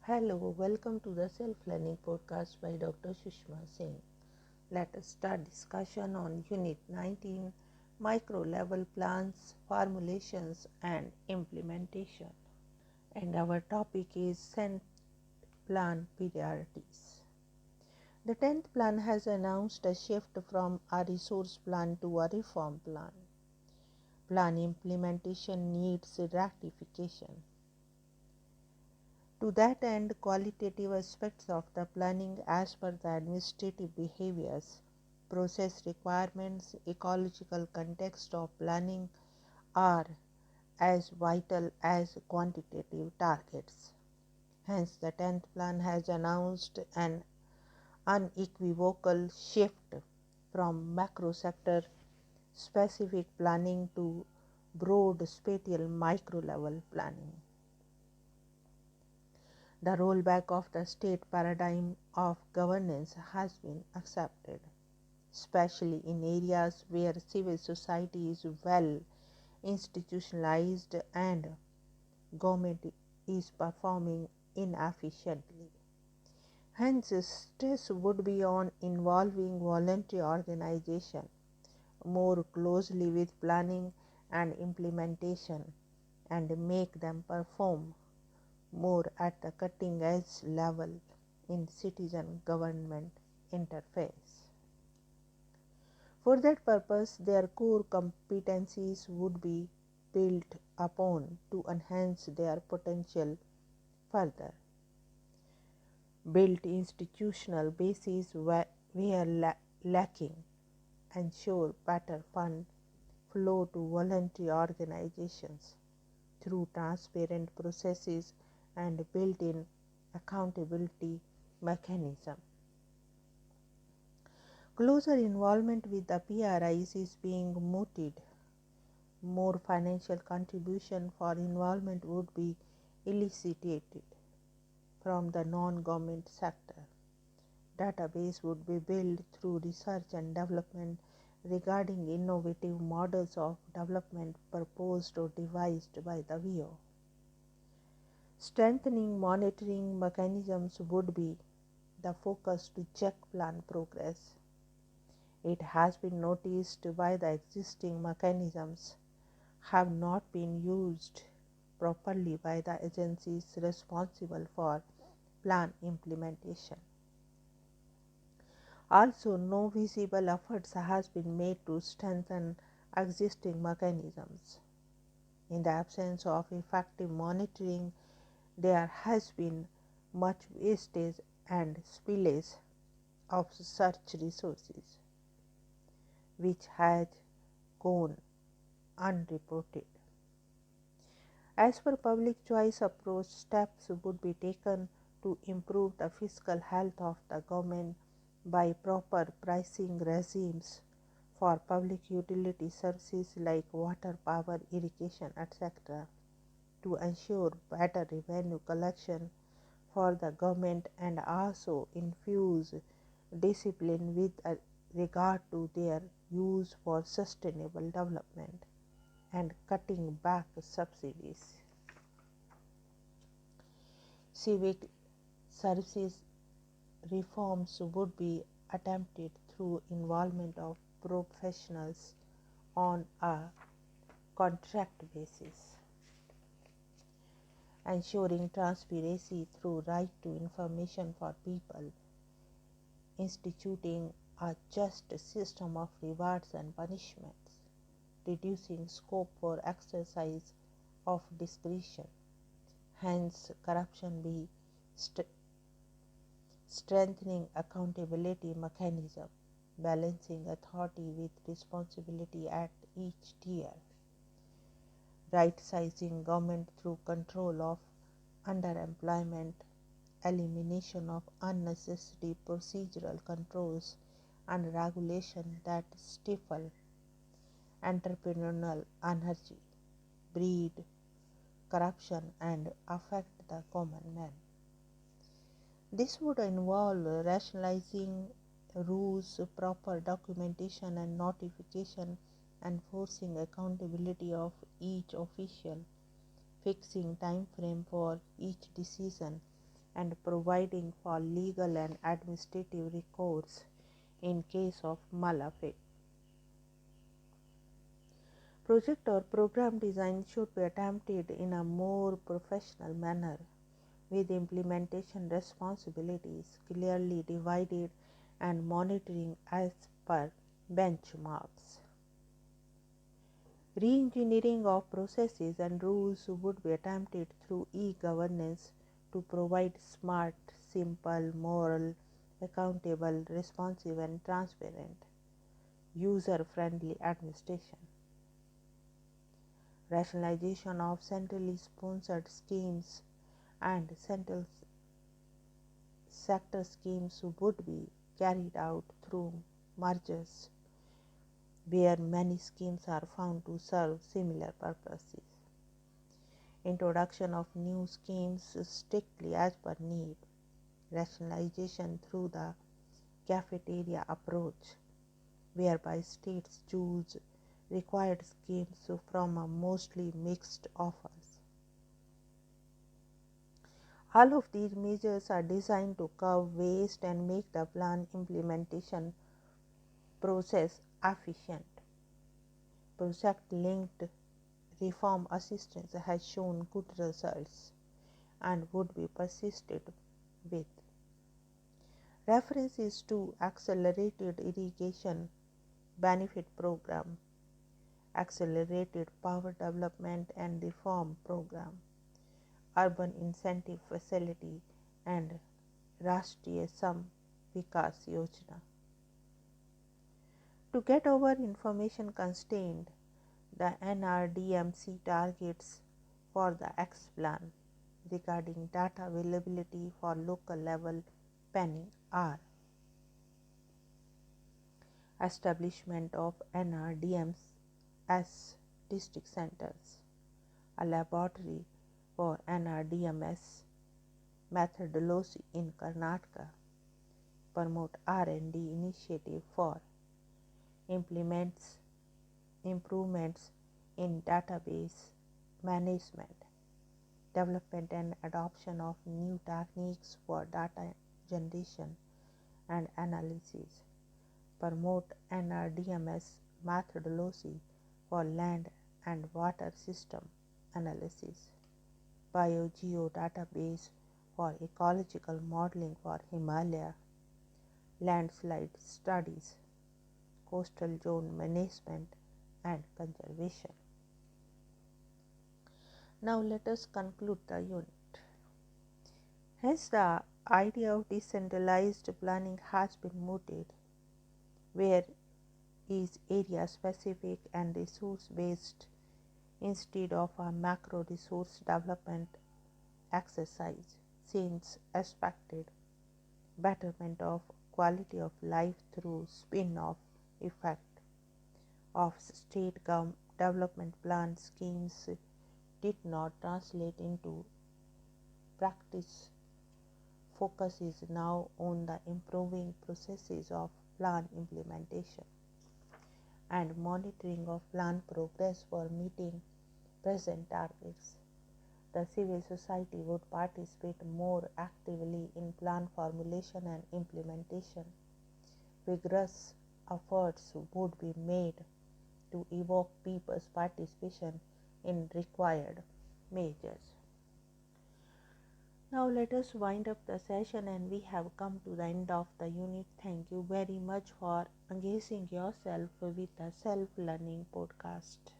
Hello, welcome to the Self-Learning Podcast by Dr. Sushma Singh. Let us start discussion on Unit 19, Micro-Level Plans, Formulations and Implementation. And our topic is Cent Plan Priorities. The 10th plan has announced a shift from a resource plan to a reform plan. Plan implementation needs rectification. To that end, qualitative aspects of the planning as per the administrative behaviors, process requirements, ecological context of planning are as vital as quantitative targets. Hence, the 10th plan has announced an unequivocal shift from macro sector specific planning to broad spatial micro level planning. The rollback of the state paradigm of governance has been accepted, especially in areas where civil society is well institutionalized and government is performing inefficiently. Hence, stress would be on involving voluntary organization more closely with planning and implementation and make them perform more at the cutting edge level in citizen government interface. For that purpose, their core competencies would be built upon to enhance their potential further. Built institutional bases where lacking, ensure better fund flow to voluntary organizations through transparent processes and built-in accountability mechanism. Closer involvement with the PRIs is being mooted. More financial contribution for involvement would be elicited from the non-government sector. Database would be built through research and development regarding innovative models of development proposed or devised by the VO. Strengthening monitoring mechanisms would be the focus to check plan progress. It has been noticed why the existing mechanisms have not been used properly by the agencies responsible for plan implementation. Also, no visible efforts has been made to strengthen existing mechanisms. In the absence of effective monitoring, there has been much wastage and spillage of such resources, which has gone unreported. As per public choice approach, steps would be taken to improve the fiscal health of the government by proper pricing regimes for public utility services like water, power, irrigation, etc. to ensure better revenue collection for the government and also infuse discipline with regard to their use for sustainable development and cutting back subsidies. Civic services reforms would be attempted through involvement of professionals on a contract basis, ensuring transparency through right to information for people, instituting a just system of rewards and punishments, reducing scope for exercise of discretion, hence corruption be strengthening accountability mechanism, balancing authority with responsibility at each tier, right sizing government through control of underemployment, elimination of unnecessary procedural controls and regulation that stifle entrepreneurial energy, breed corruption and affect the common man. This would involve rationalizing rules, proper documentation and notification, enforcing accountability of each official, fixing time frame for each decision, and providing for legal and administrative recourse in case of malafide. Project or program design should be attempted in a more professional manner, with implementation responsibilities clearly divided and monitoring as per benchmarks. Re-engineering of processes and rules would be attempted through e-governance to provide smart, simple, moral, accountable, responsive and transparent, user-friendly administration. Rationalization of centrally sponsored schemes and central sector schemes would be carried out through mergers where many schemes are found to serve similar purposes. Introduction of new schemes strictly as per need. Rationalization through the cafeteria approach, whereby states choose required schemes from a mostly mixed offers. All of these measures are designed to curb waste and make the plan implementation process efficient. Project-linked reform assistance has shown good results and would be persisted with. References to Accelerated Irrigation Benefit Program, Accelerated Power Development and Reform Program, Urban Incentive Facility and Rashtriya Sam Vikas Yojana. To get our information constrained, the NRDMC targets for the X plan regarding data availability for local level planning are establishment of NRDMS district centers, a laboratory for NRDMS methodology in Karnataka, promote R&D initiative for implements improvements in database management, development and adoption of new techniques for data generation and analysis, promote NRDMS methodology for land and water system analysis, BioGeo database for ecological modeling for Himalaya, landslide studies, coastal zone management and conservation. Now let us conclude the unit. Hence the idea of decentralized planning has been mooted, where is area specific and resource based instead of a macro resource development exercise, since expected betterment of quality of life through spin-off effect of state development plan schemes did not translate into practice. Focus is now on the improving processes of plan implementation and monitoring of plan progress for meeting present targets. The civil society would participate more actively in plan formulation and implementation. Vigorous efforts would be made to evoke people's participation in required measures. Now let us wind up the session, and we have come to the end of the unit. Thank you very much for engaging yourself with the self-learning podcast.